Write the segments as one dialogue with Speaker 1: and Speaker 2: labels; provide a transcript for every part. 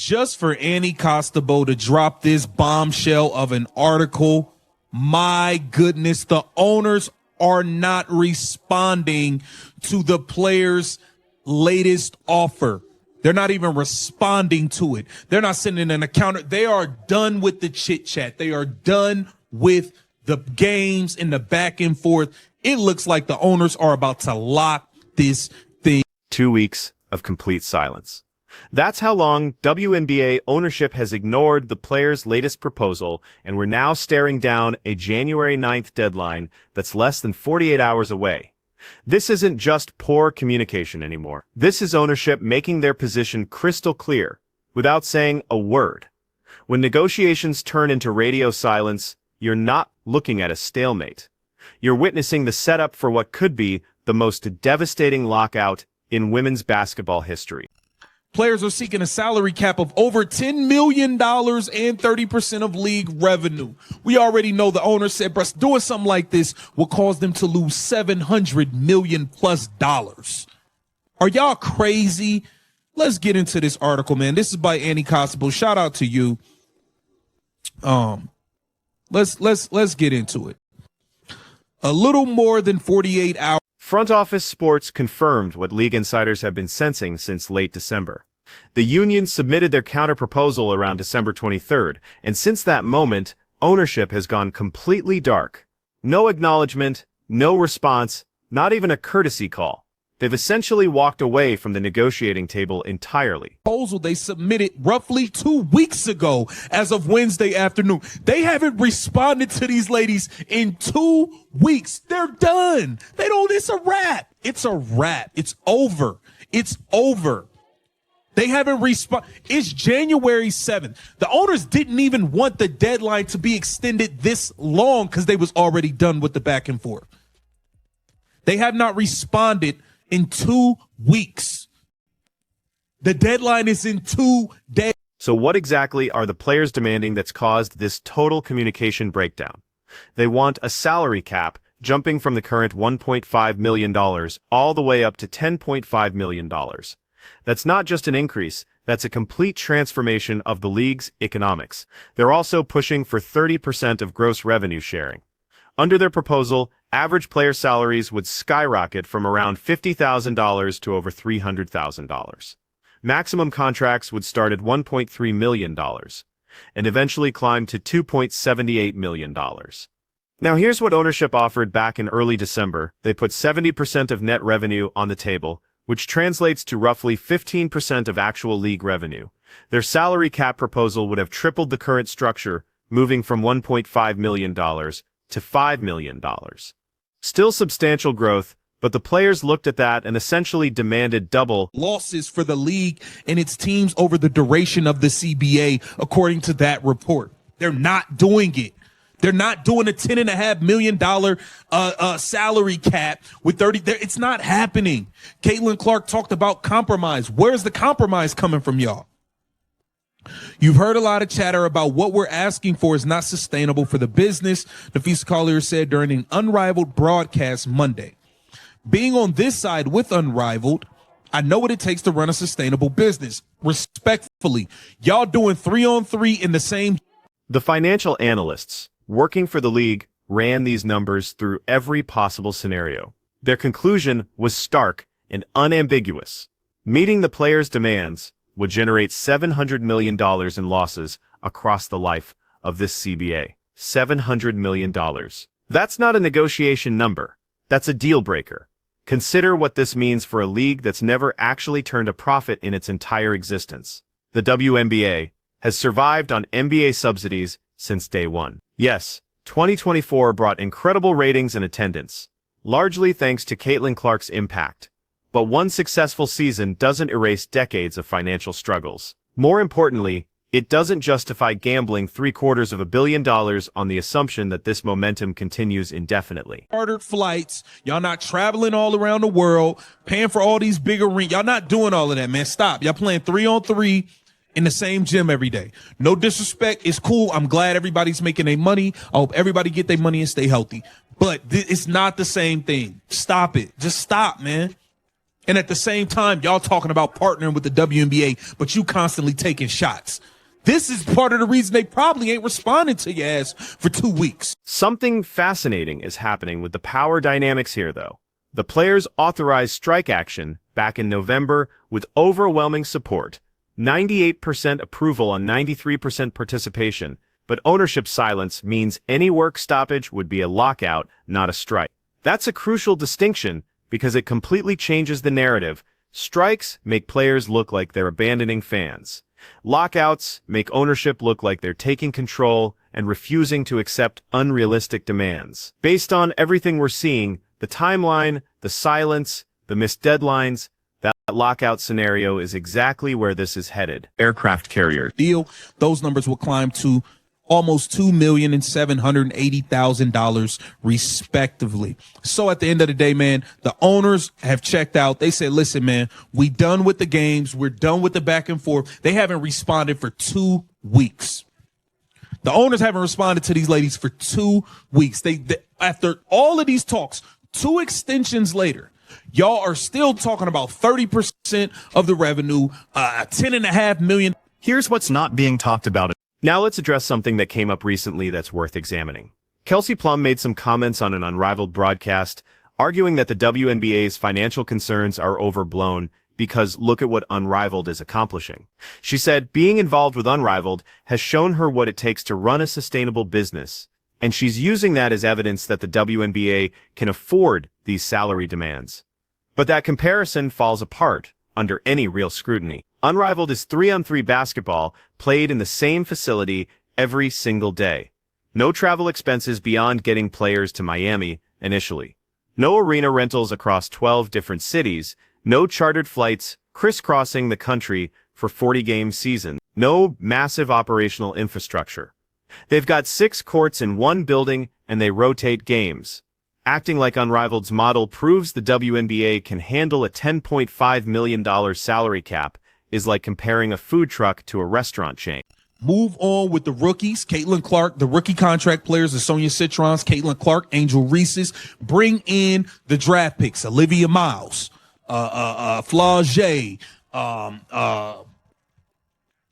Speaker 1: just for Annie Costabo to drop this bombshell of an article, my goodness, the owners are not responding to the players' latest offer. They're not even responding to it. They're not sending an counter. They are done with the chit chat. They are done with the games and the back and forth. It looks like the owners are about to lock this thing.
Speaker 2: 2 weeks of complete silence. That's how long WNBA ownership has ignored the players' latest proposal, and we're now staring down a January 9th deadline that's less than 48 hours away. This isn't just poor communication anymore. This is ownership making their position crystal clear, without saying a word. When negotiations turn into radio silence, you're not looking at a stalemate. You're witnessing the setup for what could be the most devastating lockout in women's basketball history.
Speaker 1: Players are seeking a salary cap of over $10 million and 30% of league revenue. We already know the owner said, "Bruh, doing something like this will cause them to lose $700 million plus dollars." Are y'all crazy? Let's get into this article, man. This is by Annie Costable. Shout out to you. Let's get into it. A little more than 48 hours.
Speaker 2: Front Office Sports confirmed what league insiders have been sensing since late December. The union submitted their counter-proposal around December 23rd, and since that moment, ownership has gone completely dark. No acknowledgement, no response, not even a courtesy call. They've essentially walked away from the negotiating table entirely.
Speaker 1: Proposal they submitted roughly 2 weeks ago as of Wednesday afternoon. They haven't responded to these ladies in 2 weeks. They're done. It's a wrap. It's a wrap. It's over. It's over. They haven't responded. It's January 7th. The owners didn't even want the deadline to be extended this long because they was already done with the back and forth. They have not responded in 2 weeks. The deadline is in 2 days.
Speaker 2: So what exactly are the players demanding that's caused this total communication breakdown? They want a salary cap jumping from the current $1.5 million all the way up to $10.5 million. That's not just an increase, that's a complete transformation of the league's economics. They're also pushing for 30% of gross revenue sharing. Under their proposal, average player salaries would skyrocket from around $50,000 to over $300,000. Maximum contracts would start at $1.3 million and eventually climb to $2.78 million. Now here's what ownership offered back in early December. They put 70% of net revenue on the table, which translates to roughly 15% of actual league revenue. Their salary cap proposal would have tripled the current structure, moving from $1.5 million to $5 million. Still substantial growth, but the players looked at that and essentially demanded double
Speaker 1: losses for the league and its teams over the duration of the CBA, according to that report. They're not doing it. They're not doing a $10.5 million salary cap with 30. It's not happening. Caitlin Clark talked about compromise. Where's the compromise coming from, y'all? You've heard a lot of chatter about what we're asking for is not sustainable for the business, Nafisa Collier said during an Unrivaled broadcast Monday. Being on this side with Unrivaled, I know what it takes to run a sustainable business. Respectfully, y'all doing 3-on-3 in the same.
Speaker 2: The financial analysts working for the league ran these numbers through every possible scenario. Their conclusion was stark and unambiguous. Meeting the players' demands would generate $700 million in losses across the life of this CBA. $700 million. That's not a negotiation number. That's a deal breaker. Consider what this means for a league that's never actually turned a profit in its entire existence. The WNBA has survived on NBA subsidies since day one. Yes, 2024 brought incredible ratings and attendance, largely thanks to Caitlin Clark's impact. But one successful season doesn't erase decades of financial struggles. More importantly, it doesn't justify gambling $750 million on the assumption that this momentum continues indefinitely.
Speaker 1: Chartered flights, y'all not traveling all around the world, paying for all these bigger rings. Y'all not doing all of that, man. Stop. Y'all playing 3-on-3 in the same gym every day. No disrespect. It's cool. I'm glad everybody's making their money. I hope everybody get their money and stay healthy. But it's not the same thing. Stop it. Just stop, man. And at the same time, y'all talking about partnering with the WNBA, but you constantly taking shots. This is part of the reason they probably ain't responding to your ass for 2 weeks.
Speaker 2: Something fascinating is happening with the power dynamics here, though. The players authorized strike action back in November with overwhelming support, 98% approval on 93% participation, but ownership silence means any work stoppage would be a lockout, not a strike. That's a crucial distinction because it completely changes the narrative. Strikes make players look like they're abandoning fans. Lockouts make ownership look like they're taking control and refusing to accept unrealistic demands. Based on everything we're seeing, the timeline, the silence, the missed deadlines, that lockout scenario is exactly where this is headed.
Speaker 3: Aircraft carrier
Speaker 1: deal, those numbers will climb to almost $2,780,000 respectively. So at the end of the day, man, the owners have checked out. They said, listen, man, we done with the games. We're done with the back and forth. They haven't responded for 2 weeks. The owners haven't responded to these ladies for 2 weeks. They after all of these talks, 2 extensions later, y'all are still talking about 30% of the revenue, $10.5 million.
Speaker 3: Here's what's not being talked about.
Speaker 2: Now let's address something that came up recently that's worth examining. Kelsey Plum made some comments on an Unrivaled broadcast, arguing that the WNBA's financial concerns are overblown because look at what Unrivaled is accomplishing. She said being involved with Unrivaled has shown her what it takes to run a sustainable business, and she's using that as evidence that the WNBA can afford these salary demands. But that comparison falls apart under any real scrutiny. Unrivaled is 3-on-3 basketball played in the same facility every single day. No travel expenses beyond getting players to Miami initially. No arena rentals across 12 different cities. No chartered flights crisscrossing the country for 40-game seasons. No massive operational infrastructure. They've got 6 courts in one building and they rotate games. Acting like Unrivaled's model proves the WNBA can handle a $10.5 million salary cap is like comparing a food truck to a restaurant chain.
Speaker 1: Move on with the rookies. Caitlin Clark, the rookie contract players, the Sonia Citrons, Caitlin Clark, Angel Reese's. Bring in the draft picks. Olivia Miles, Flaugier,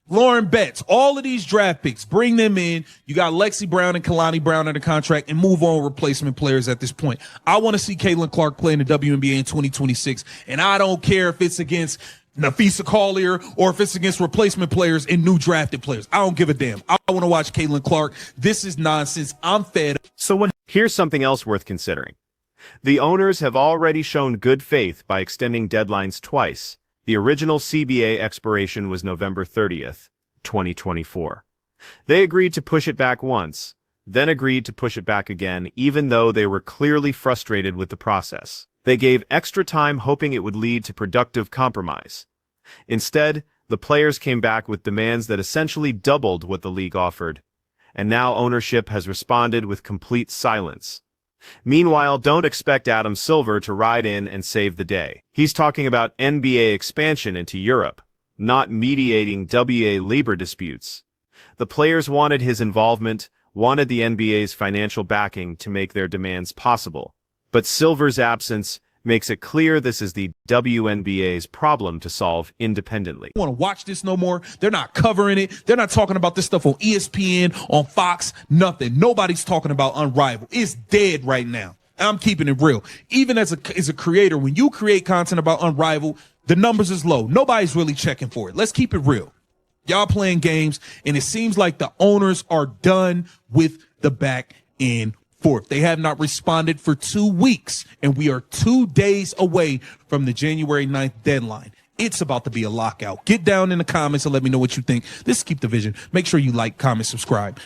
Speaker 1: Lauren Betts, all of these draft picks, bring them in. You got Lexi Brown and Kalani Brown under contract and move on replacement players at this point. I want to see Caitlin Clark play in the WNBA in 2026, and I don't care if it's against Nafisa Collier or if it's against replacement players and new drafted players. I don't give a damn. I want to watch Caitlin Clark. This is nonsense. I'm fed up.
Speaker 2: Here's something else worth considering. The owners have already shown good faith by extending deadlines twice. The original CBA expiration was November 30th, 2024. They agreed to push it back once, then agreed to push it back again, even though they were clearly frustrated with the process. They gave extra time hoping it would lead to productive compromise. Instead, the players came back with demands that essentially doubled what the league offered. And now ownership has responded with complete silence. Meanwhile, don't expect Adam Silver to ride in and save the day. He's talking about NBA expansion into Europe, not mediating WA labor disputes. The players wanted his involvement, wanted the NBA's financial backing to make their demands possible. But Silver's absence makes it clear this is the WNBA's problem to solve independently.
Speaker 1: I want to watch this no more. They're not covering it. They're not talking about this stuff on ESPN, on Fox, nothing. Nobody's talking about Unrivaled. It's dead right now. I'm keeping it real. Even as a creator, when you create content about Unrivaled, the numbers is low. Nobody's really checking for it. Let's keep it real. Y'all playing games, and it seems like the owners are done with the back and forth. They have not responded for 2 weeks, and we are 2 days away from the January 9th deadline. It's about to be a lockout. Get down in the comments and let me know what you think. This is Keep the Vision. Make sure you like, comment, subscribe.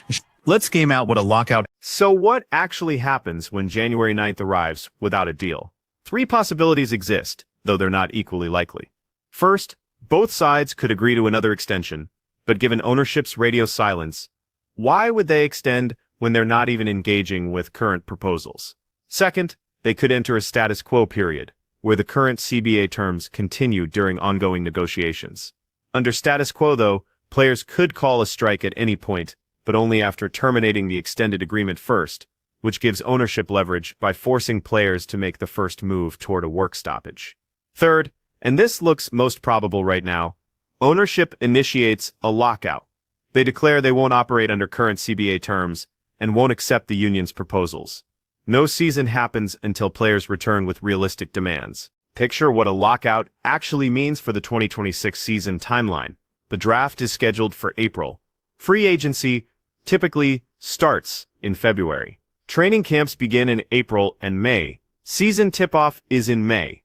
Speaker 3: Let's game out what a lockout.
Speaker 2: So what actually happens when January 9th arrives without a deal? 3 possibilities exist, though they're not equally likely. First, both sides could agree to another extension, but given ownership's radio silence, why would they extend when they're not even engaging with current proposals? Second, they could enter a status quo period, where the current CBA terms continue during ongoing negotiations. Under status quo, though, players could call a strike at any point, but only after terminating the extended agreement first, which gives ownership leverage by forcing players to make the first move toward a work stoppage. Third, and this looks most probable right now, ownership initiates a lockout. They declare they won't operate under current CBA terms and won't accept the union's proposals. No season happens until players return with realistic demands. Picture what a lockout actually means for the 2026 season timeline. The draft is scheduled for April. Free agency typically starts in February. Training camps begin in April and May. Season tip-off is in May.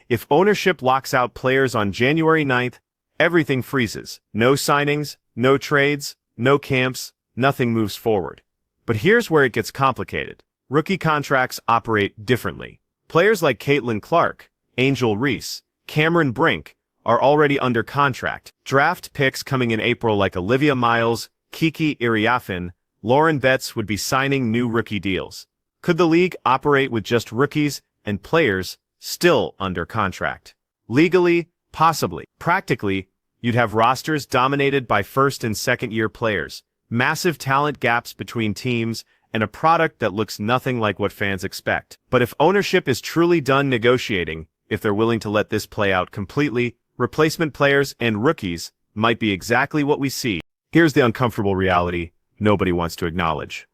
Speaker 2: If ownership locks out players on January 9th, everything freezes. No signings, no trades, no camps, nothing moves forward. But here's where it gets complicated. Rookie contracts operate differently. Players like Caitlin Clark, Angel Reese, Cameron Brink are already under contract. Draft picks coming in April like Olivia Miles, Kiki Iriafin, Lauren Betts would be signing new rookie deals. Could the league operate with just rookies and players still under contract? Legally, possibly. Practically, you'd have rosters dominated by first and second year players, massive talent gaps between teams, and a product that looks nothing like what fans expect. But if ownership is truly done negotiating, if they're willing to let this play out completely, replacement players and rookies might be exactly what we see. Here's the uncomfortable reality nobody wants to acknowledge.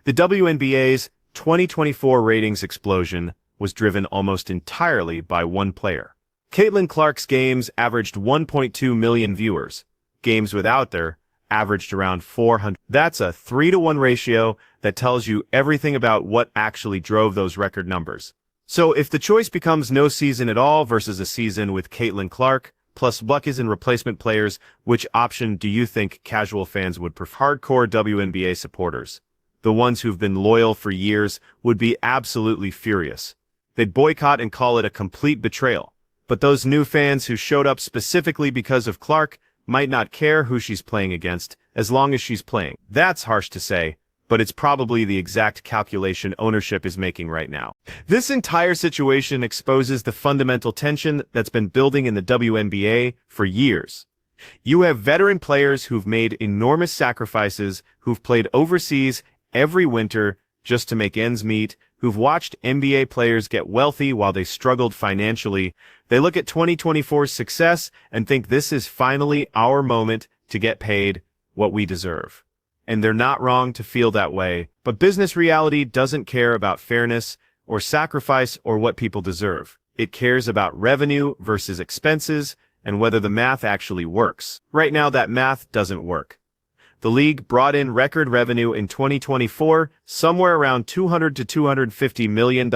Speaker 2: The WNBA's 2024 ratings explosion was driven almost entirely by one player. Caitlin Clark's games averaged 1.2 million viewers. Games without her averaged around 400. That's a 3-to-1 ratio that tells you everything about what actually drove those record numbers. So if the choice becomes no season at all versus a season with Caitlin Clark, plus buckets and replacement players, which option do you think casual fans would prefer? Hardcore WNBA supporters, the ones who've been loyal for years, would be absolutely furious. They'd boycott and call it a complete betrayal. But those new fans who showed up specifically because of Clark might not care who she's playing against, as long as she's playing. That's harsh to say, but it's probably the exact calculation ownership is making right now. This entire situation exposes the fundamental tension that's been building in the WNBA for years. You have veteran players who've made enormous sacrifices, who've played overseas every winter just to make ends meet, who've watched NBA players get wealthy while they struggled financially. They look at 2024's success and think this is finally our moment to get paid what we deserve. And they're not wrong to feel that way, but business reality doesn't care about fairness or sacrifice or what people deserve. It cares about revenue versus expenses and whether the math actually works. Right now, that math doesn't work. The league brought in record revenue in 2024, somewhere around $200 to $250 million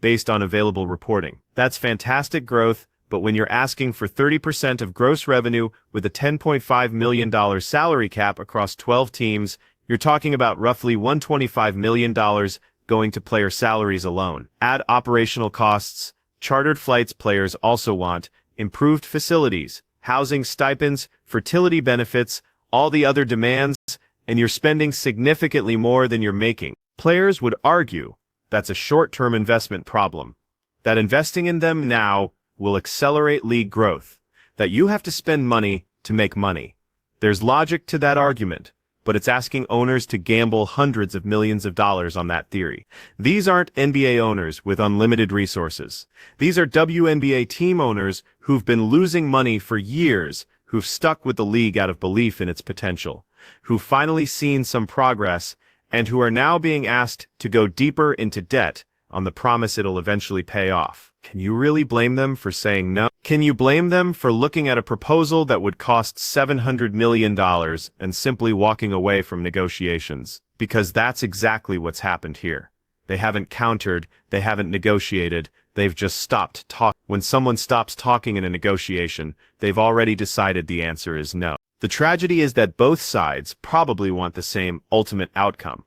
Speaker 2: based on available reporting. That's fantastic growth, but when you're asking for 30% of gross revenue with a $10.5 million salary cap across 12 teams, you're talking about roughly $125 million going to player salaries alone. Add operational costs, chartered flights players also want, improved facilities, housing stipends, fertility benefits, all the other demands, and you're spending significantly more than you're making. Players would argue that's a short-term investment problem, that investing in them now will accelerate league growth, that you have to spend money to make money. There's logic to that argument, but it's asking owners to gamble hundreds of millions of dollars on that theory. These aren't NBA owners with unlimited resources. These are WNBA team owners who've been losing money for years, who've stuck with the league out of belief in its potential, who've finally seen some progress, and who are now being asked to go deeper into debt on the promise it'll eventually pay off. Can you really blame them for saying no? Can you blame them for looking at a proposal that would cost $700 million and simply walking away from negotiations? Because that's exactly what's happened here. They haven't countered, they haven't negotiated, they've just stopped talking. When someone stops talking in a negotiation, they've already decided the answer is no. The tragedy is that both sides probably want the same ultimate outcome.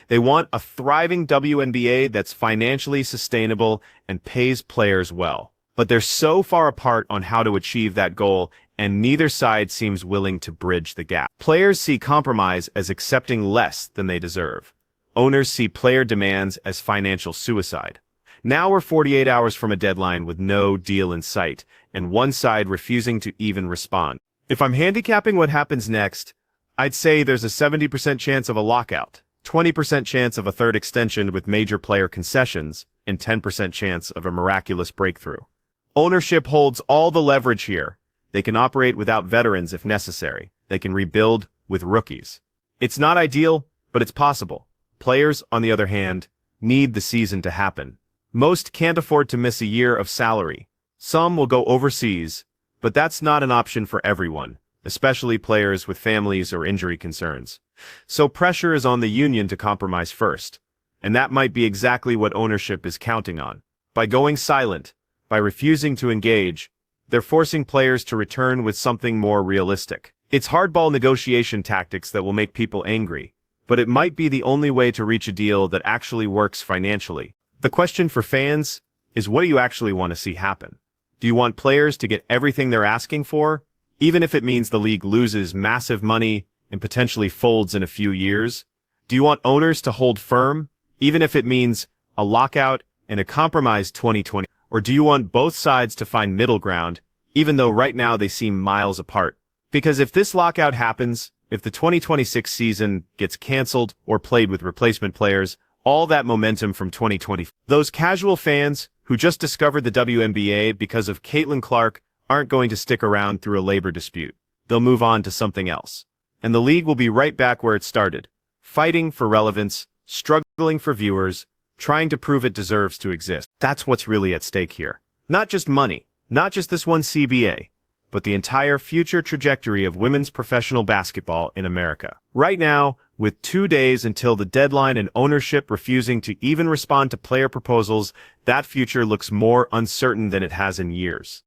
Speaker 2: They want a thriving WNBA that's financially sustainable and pays players well. But they're so far apart on how to achieve that goal, and neither side seems willing to bridge the gap. Players see compromise as accepting less than they deserve. Owners see player demands as financial suicide. Now we're 48 hours from a deadline with no deal in sight, and one side refusing to even respond. If I'm handicapping what happens next, I'd say there's a 70% chance of a lockout, 20% chance of a third extension with major player concessions, and 10% chance of a miraculous breakthrough. Ownership holds all the leverage here. They can operate without veterans if necessary. They can rebuild with rookies. It's not ideal, but it's possible. Players, on the other hand, need the season to happen. Most can't afford to miss a year of salary. Some will go overseas, but that's not an option for everyone, especially players with families or injury concerns. So pressure is on the union to compromise first. And that might be exactly what ownership is counting on. By going silent, by refusing to engage, they're forcing players to return with something more realistic. It's hardball negotiation tactics that will make people angry, but it might be the only way to reach a deal that actually works financially. The question for fans is, what do you actually want to see happen? Do you want players to get everything they're asking for, even if it means the league loses massive money and potentially folds in a few years? Do you want owners to hold firm, even if it means a lockout and a compromised 2020? Or do you want both sides to find middle ground, even though right now they seem miles apart? Because if this lockout happens, if the 2026 season gets canceled or played with replacement players, all that momentum from 2020, those casual fans who just discovered the WNBA because of Caitlin Clark aren't going to stick around through a labor dispute. They'll move on to something else. And the league will be right back where it started, fighting for relevance, struggling for viewers, trying to prove it deserves to exist. That's what's really at stake here. Not just money, not just this one CBA, but the entire future trajectory of women's professional basketball in America. Right now, with 2 days until the deadline and ownership refusing to even respond to player proposals, that future looks more uncertain than it has in years.